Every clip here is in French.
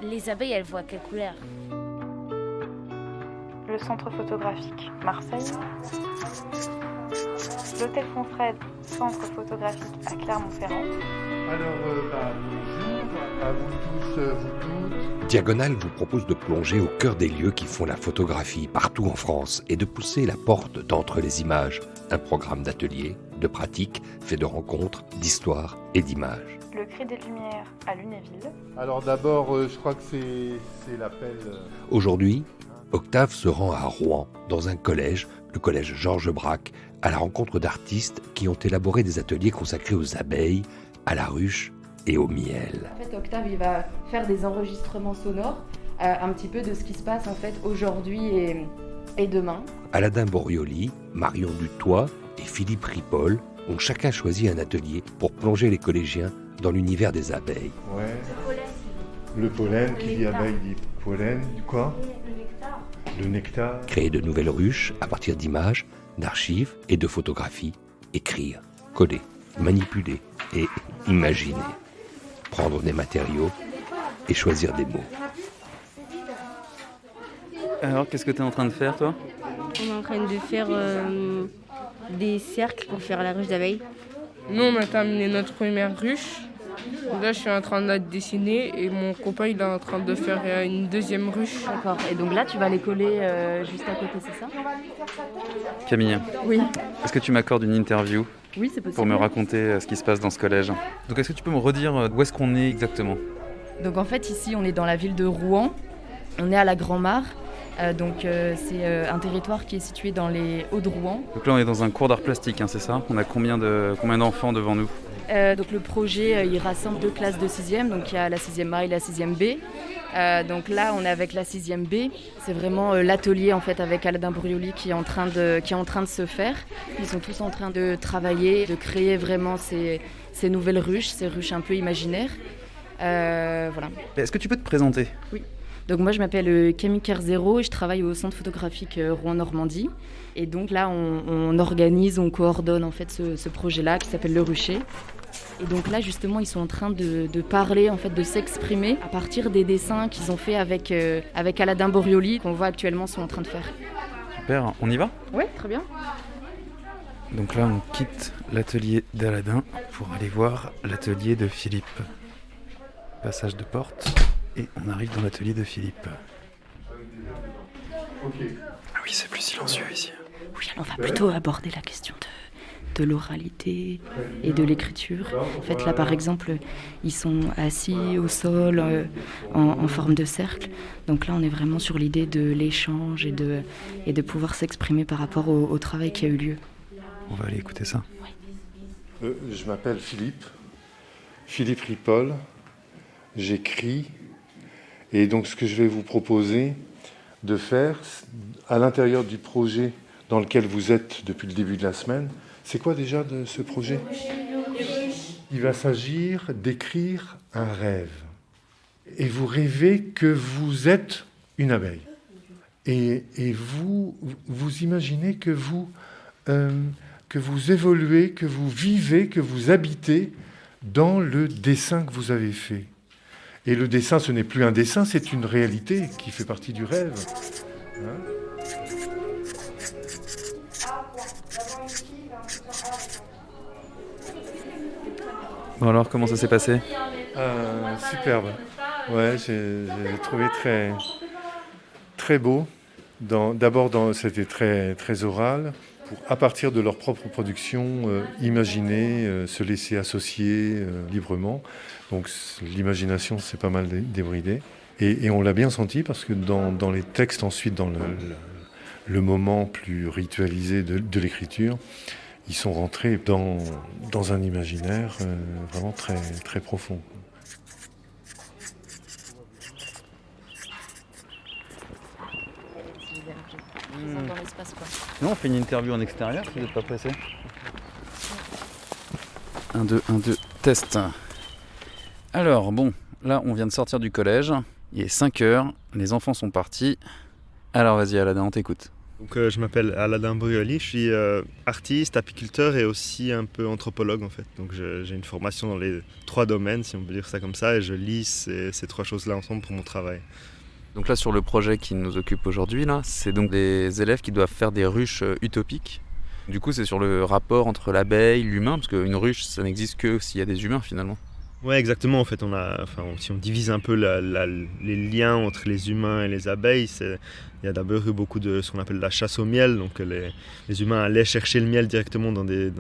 Les abeilles, elles voient quelle couleur? Le centre photographique Marseille, l'hôtel Fonfred, centre photographique à Clermont-Ferrand. Alors, bonjour à vous tous, vous toutes. Diagonale vous propose de plonger au cœur des lieux qui font la photographie partout en France et de pousser la porte d'entre les images. Un programme d'ateliers, de pratiques, fait de rencontres, d'histoires et d'images. Le Cri des Lumières à Lunéville. Alors d'abord, je crois que c'est l'appel... Aujourd'hui, Octave se rend à Rouen, dans un collège, le collège Georges Braque, à la rencontre d'artistes qui ont élaboré des ateliers consacrés aux abeilles, à la ruche et au miel. En fait, Octave, il va faire des enregistrements sonores, un petit peu de ce qui se passe en fait aujourd'hui et demain. Aladin Borioli, Marion Dutoit et Philippe Ripoll ont chacun choisi un atelier pour plonger les collégiens dans l'univers des abeilles. Ouais. Le pollen, qui dit abeille dit pollen, quoi? Le nectar. Créer de nouvelles ruches à partir d'images, d'archives et de photographies. Écrire, coder, manipuler et imaginer. Prendre des matériaux et choisir des mots. Alors, qu'est-ce que tu es en train de faire, toi? On est en train de faire des cercles pour faire la ruche d'abeilles. Nous, on a terminé notre première ruche. Là, je suis en train de la dessiner et mon copain, il est en train de faire une deuxième ruche. D'accord. Et donc là, tu vas les coller juste à côté, c'est ça? Camille, Oui. est-ce que tu m'accordes une interview Oui, c'est possible. pour me raconter ce qui se passe dans ce collège? Donc, est-ce que tu peux me redire où est-ce qu'on est exactement? Donc en fait, ici, on est dans la ville de Rouen. On est à la Grand-Mare. C'est un territoire qui est situé dans les Hauts-de-Rouen. Donc là, on est dans un cours d'art plastique, hein, c'est ça? On a combien d'enfants devant nous? Donc le projet, il rassemble 2 classes de 6e, donc il y a la 6e A et la 6e B. Donc là, on est avec la 6e B. C'est vraiment l'atelier en fait avec Aladin Borioli qui est en train de se faire. Ils sont tous en train de travailler, de créer vraiment ces nouvelles ruches, ces ruches un peu imaginaires. Voilà. Est-ce que tu peux te présenter? Oui. Donc moi je m'appelle Camille Kerzero et je travaille au centre photographique Rouen-Normandie. Et donc là on organise, on coordonne en fait ce projet-là qui s'appelle Le Rucher. Et donc là justement ils sont en train de parler, en fait, de s'exprimer à partir des dessins qu'ils ont fait avec Aladin Borioli qu'on voit actuellement sont en train de faire. Super, on y va? Oui, très bien. Donc là on quitte l'atelier d'Aladin pour aller voir l'atelier de Philippe. Passage de porte. Et on arrive dans l'atelier de Philippe. Ok. Ah oui, c'est plus silencieux ici. Oui, alors on va plutôt aborder la question de l'oralité et de l'écriture. En fait, là, par exemple, ils sont assis au sol en forme de cercle. Donc là, on est vraiment sur l'idée de l'échange et de pouvoir s'exprimer par rapport au travail qui a eu lieu. On va aller écouter ça. Je m'appelle Philippe Ripoll. J'écris. Et donc, ce que je vais vous proposer de faire, à l'intérieur du projet dans lequel vous êtes depuis le début de la semaine, c'est quoi déjà de ce projet? Il va s'agir d'écrire un rêve. Et vous rêvez que vous êtes une abeille. Et vous imaginez que vous évoluez, que vous vivez, que vous habitez dans le dessin que vous avez fait. Et le dessin, ce n'est plus un dessin, c'est une réalité qui fait partie du rêve. Bon alors, comment ça s'est passé? Superbe. Ouais, j'ai trouvé très, très beau. D'abord, c'était très, très oral. Pour, à partir de leur propre production, imaginer, se laisser associer librement. Donc l'imagination s'est pas mal débridée. Et on l'a bien senti parce que dans les textes, ensuite, dans le moment plus ritualisé de l'écriture, ils sont rentrés dans un imaginaire vraiment très, très profond. Dans l'espace, quoi. Non, on fait une interview en extérieur si vous n'êtes pas pressé. 1, 2, test. Alors, bon, là, on vient de sortir du collège. Il est 5h, les enfants sont partis. Alors, vas-y, Aladin, on t'écoute. Donc, je m'appelle Aladin Brioli, je suis artiste, apiculteur et aussi un peu anthropologue en fait. Donc j'ai une formation dans les 3 domaines, si on peut dire ça comme ça, et je lie ces 3 choses-là ensemble pour mon travail. Donc là, sur le projet qui nous occupe aujourd'hui, là, c'est donc des élèves qui doivent faire des ruches utopiques. Du coup, c'est sur le rapport entre l'abeille, l'humain, parce qu'une ruche, ça n'existe que s'il y a des humains finalement. Ouais, exactement. En fait, si on divise un peu les liens entre les humains et les abeilles, il y a d'abord eu beaucoup de ce qu'on appelle la chasse au miel. Donc les humains allaient chercher le miel directement dans des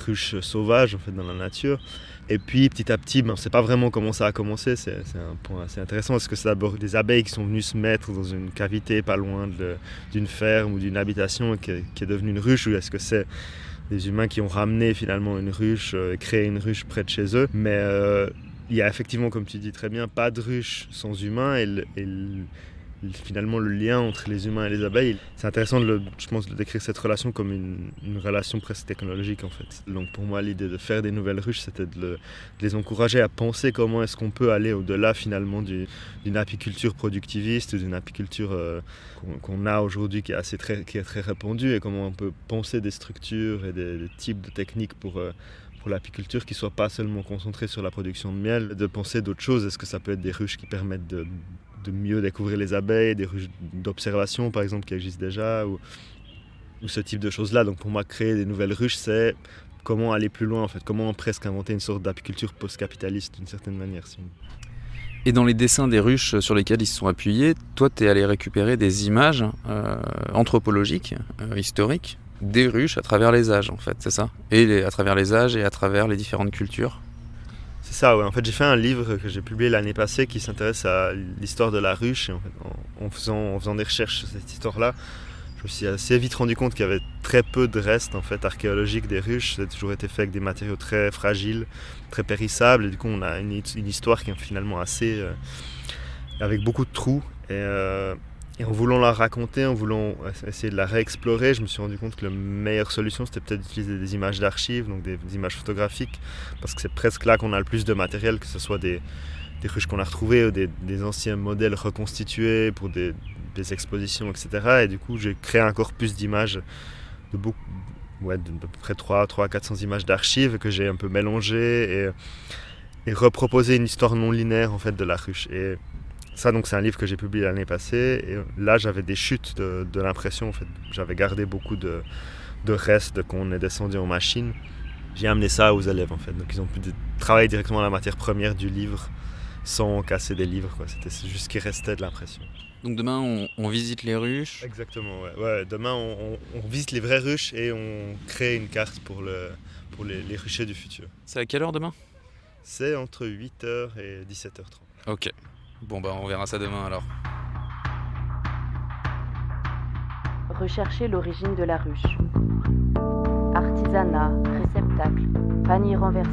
ruches sauvages, en fait, dans la nature. Et puis petit à petit, on ne sait pas vraiment comment ça a commencé. C'est un point assez intéressant. Est-ce que c'est d'abord des abeilles qui sont venues se mettre dans une cavité pas loin d'une ferme ou d'une habitation qui est devenue une ruche, ou est-ce que c'est des humains qui ont ramené finalement une ruche, créé une ruche près de chez eux. Mais il y a effectivement, comme tu dis très bien, pas de ruche sans humains finalement le lien entre les humains et les abeilles. C'est intéressant je pense, de décrire cette relation comme une relation presque technologique en fait. Donc pour moi l'idée de faire des nouvelles ruches, c'était de les encourager à penser comment est-ce qu'on peut aller au-delà finalement d'une apiculture productiviste, d'une apiculture qu'on a aujourd'hui qui est très répandue, et comment on peut penser des structures et des types de techniques pour l'apiculture qui ne soient pas seulement concentrées sur la production de miel, de penser d'autres choses. Est-ce que ça peut être des ruches qui permettent de mieux découvrir les abeilles, des ruches d'observation par exemple qui existent déjà, ou ce type de choses-là. Donc pour moi, créer des nouvelles ruches, c'est comment aller plus loin en fait, comment presque inventer une sorte d'apiculture post-capitaliste d'une certaine manière. Et dans les dessins des ruches sur lesquelles ils se sont appuyés, toi tu es allé récupérer des images anthropologiques, historiques, des ruches à travers les âges en fait, c'est ça? Et à travers les âges et à travers les différentes cultures. C'est ça, ouais. En fait, j'ai fait un livre que j'ai publié l'année passée qui s'intéresse à l'histoire de la ruche. Et en fait, en faisant des recherches sur cette histoire-là, je me suis assez vite rendu compte qu'il y avait très peu de restes en fait, archéologiques des ruches. Ça a toujours été fait avec des matériaux très fragiles, très périssables. Et du coup, on a une histoire qui est finalement assez... avec beaucoup de trous. Et en voulant la raconter, en voulant essayer de la réexplorer, je me suis rendu compte que la meilleure solution, c'était peut-être d'utiliser des images d'archives, donc des images photographiques, parce que c'est presque là qu'on a le plus de matériel, que ce soit des ruches qu'on a retrouvées ou des anciens modèles reconstitués pour des expositions, etc. Et du coup, j'ai créé un corpus d'images de à peu près 300 à 400 images d'archives que j'ai un peu mélangées et reproposé une histoire non linéaire en fait, de la ruche. Et ça, donc, c'est un livre que j'ai publié l'année passée. Et là, j'avais des chutes de l'impression. En fait. J'avais gardé beaucoup de restes qu'on est descendu en machine. J'ai amené ça aux élèves, en fait. Donc, ils ont pu travailler directement la matière première du livre sans casser des livres, quoi. C'était juste ce qui restait de l'impression. Donc demain, on visite les ruches. Exactement, ouais. Demain, on visite les vraies ruches et on crée une carte pour les ruchers du futur. C'est à quelle heure demain? C'est entre 8h et 17h30. Ok. Bon on verra ça demain alors. Rechercher l'origine de la ruche. Artisanat, réceptacle, panier renversé,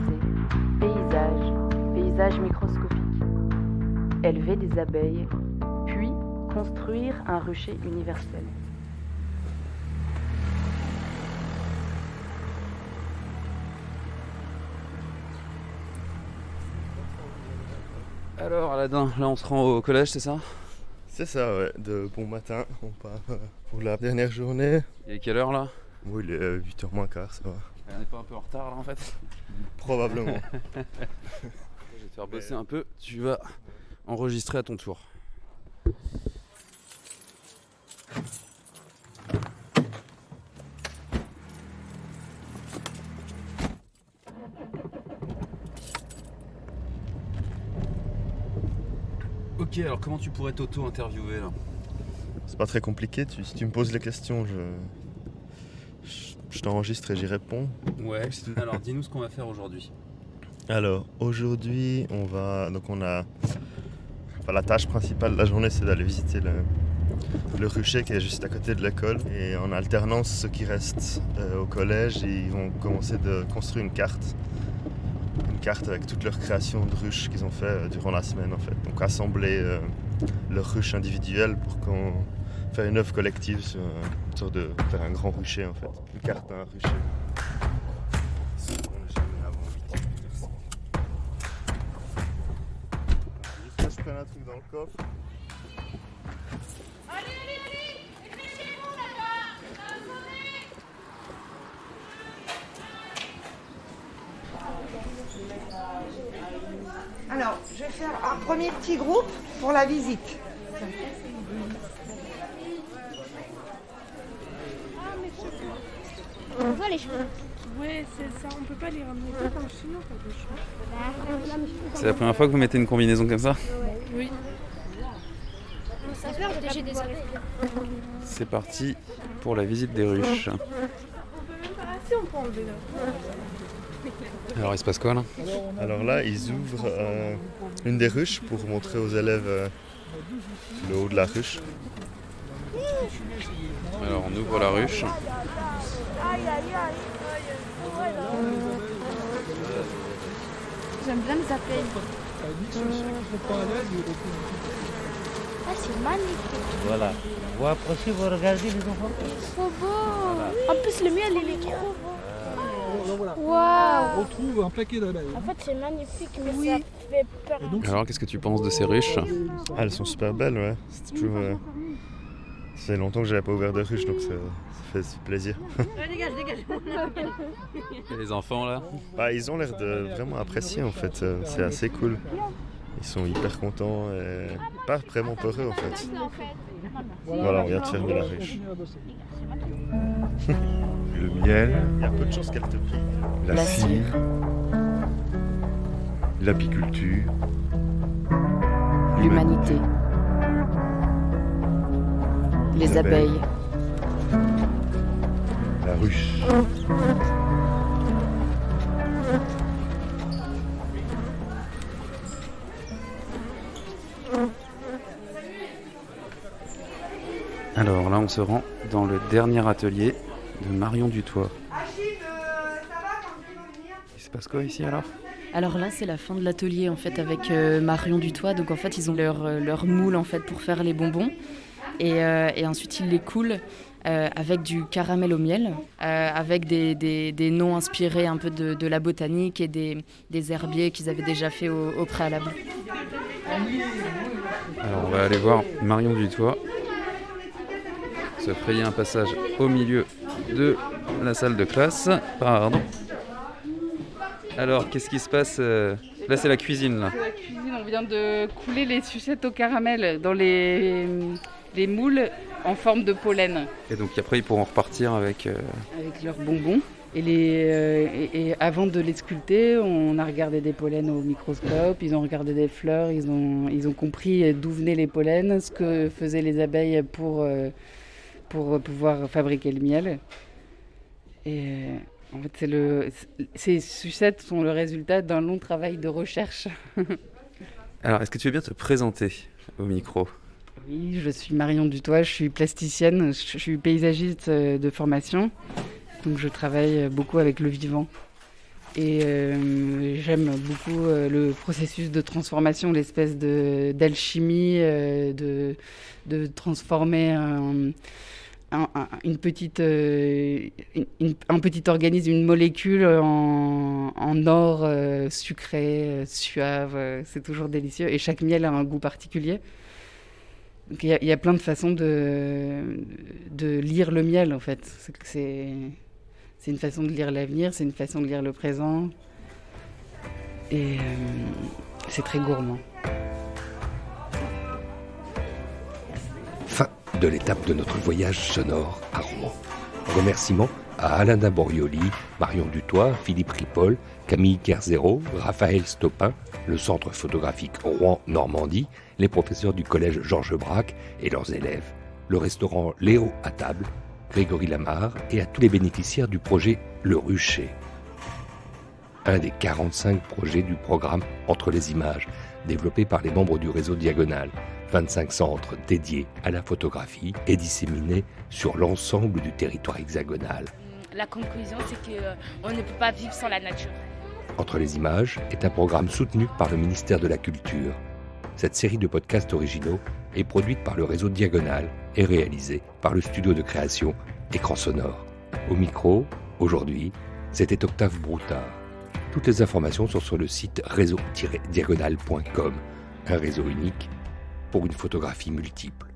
paysage microscopique. Élever des abeilles, puis construire un rucher universel. Alors Aladin, là on se rend au collège, c'est ça? C'est ça, ouais. De bon matin, on part pour la dernière journée. Il est quelle heure là? Oui, il est 8h moins quart, ça va. On n'est pas un peu en retard là en fait? Probablement. Je vais te faire bosser un peu, tu vas enregistrer à ton tour. Ok, alors comment tu pourrais t'auto-interviewer là? C'est pas très compliqué, si tu me poses les questions, je t'enregistre et j'y réponds. Ouais, alors dis-nous ce qu'on va faire aujourd'hui. Alors, aujourd'hui, la tâche principale de la journée, c'est d'aller visiter le rucher qui est juste à côté de l'école. Et en alternance, ceux qui restent au collège, ils vont commencer de construire une carte avec toutes leurs créations de ruches qu'ils ont fait durant la semaine en fait. Donc assembler leurs ruches individuelles pour faire une œuvre collective sur une sorte de faire un grand rucher en fait. Une carte d'un rucher. Juste que je prenne un truc dans le coffre. Allez, réfléchissez-vous là. Alors, je vais faire un premier petit groupe pour la visite. On voit les cheveux. Ouais, c'est ça, on peut pas les ramener tout en chinois, pas de choix. C'est la première fois que vous mettez une combinaison comme ça ? Oui. Ça fait peur de déchirer des abeilles. C'est parti pour la visite des ruches. Ah si, on peut enlever là. Alors il se passe quoi là ? Alors là, ils ouvrent une des ruches pour montrer aux élèves le haut de la ruche. Alors on ouvre la ruche. J'aime bien les abeilles. Ah, c'est magnifique. Voilà. Vous approchez, vous regardez les enfants. Trop beau. Voilà. En plus, le miel, il est trop beau. Waouh. On retrouve un paquet d'abeilles. En fait, c'est magnifique, mais ça fait peur. Alors qu'est-ce que tu penses de ces ruches ? Ah, elles sont super belles, ouais. C'est toujours... Ça fait longtemps que j'avais pas ouvert de ruche, donc ça fait plaisir. Dégage. Et les enfants là ? Bah, ils ont l'air de vraiment apprécier en fait, c'est assez cool. Ils sont hyper contents et pas vraiment peureux en fait. Voilà, on vient de fermer la ruche. Le miel, Il y a peu de chances qu'elle te pique. la cire, l'apiculture, L'humanité. Les abeilles. la ruche. Alors là on se rend dans le dernier atelier de Marion Dutoit. Il se passe quoi ici alors ? Alors là, c'est la fin de l'atelier en fait avec Marion Dutoit. Donc en fait, ils ont leur moule en fait pour faire les bonbons et ensuite ils les coulent avec du caramel au miel, avec des noms inspirés un peu de la botanique et des herbiers qu'ils avaient déjà fait au préalable. Alors on va aller voir Marion Dutoit se frayer un passage au milieu de la salle de classe. Pardon. Alors qu'est-ce qui se passe ? Là c'est la cuisine là. C'est la cuisine, on vient de couler les sucettes au caramel dans les moules en forme de pollen. Et donc après ils pourront repartir avec leurs bonbons. Et avant de les sculpter, on a regardé des pollens au microscope, ils ont regardé des fleurs, ils ont compris d'où venaient les pollens, ce que faisaient les abeilles pour pouvoir fabriquer le miel. Et en fait, ces sucettes sont le résultat d'un long travail de recherche. Alors est-ce que tu veux bien te présenter au micro ? Oui, je suis Marion Dutoit, je suis plasticienne, je suis paysagiste de formation. Donc je travaille beaucoup avec le vivant et j'aime beaucoup le processus de transformation, l'espèce d'alchimie, de transformer un petit organisme, une molécule en or sucré, suave, c'est toujours délicieux et chaque miel a un goût particulier. Donc il y a plein de façons de lire le miel en fait. C'est une façon de lire l'avenir, c'est une façon de lire le présent. Et c'est très gourmand. Fin de l'étape de notre voyage sonore à Rouen. Remerciements à Alain Daborioli, Marion Dutoit, Philippe Ripoll, Camille Kerzero, Raphaël Stopin, le centre photographique Rouen-Normandie, les professeurs du collège Georges Braque et leurs élèves, le restaurant Léo à table, Grégory Lamarre et à tous les bénéficiaires du projet Le Rucher. Un des 45 projets du programme Entre les images, développé par les membres du réseau Diagonale, 25 centres dédiés à la photographie et disséminés sur l'ensemble du territoire hexagonal. La conclusion, c'est qu'on ne peut pas vivre sans la nature. Entre les images est un programme soutenu par le ministère de la Culture. Cette série de podcasts originaux est produite par le réseau Diagonale et réalisée par le studio de création Écran Sonore. Au micro, aujourd'hui, c'était Octave Broutard. Toutes les informations sont sur le site réseau-diagonale.com, un réseau unique pour une photographie multiple.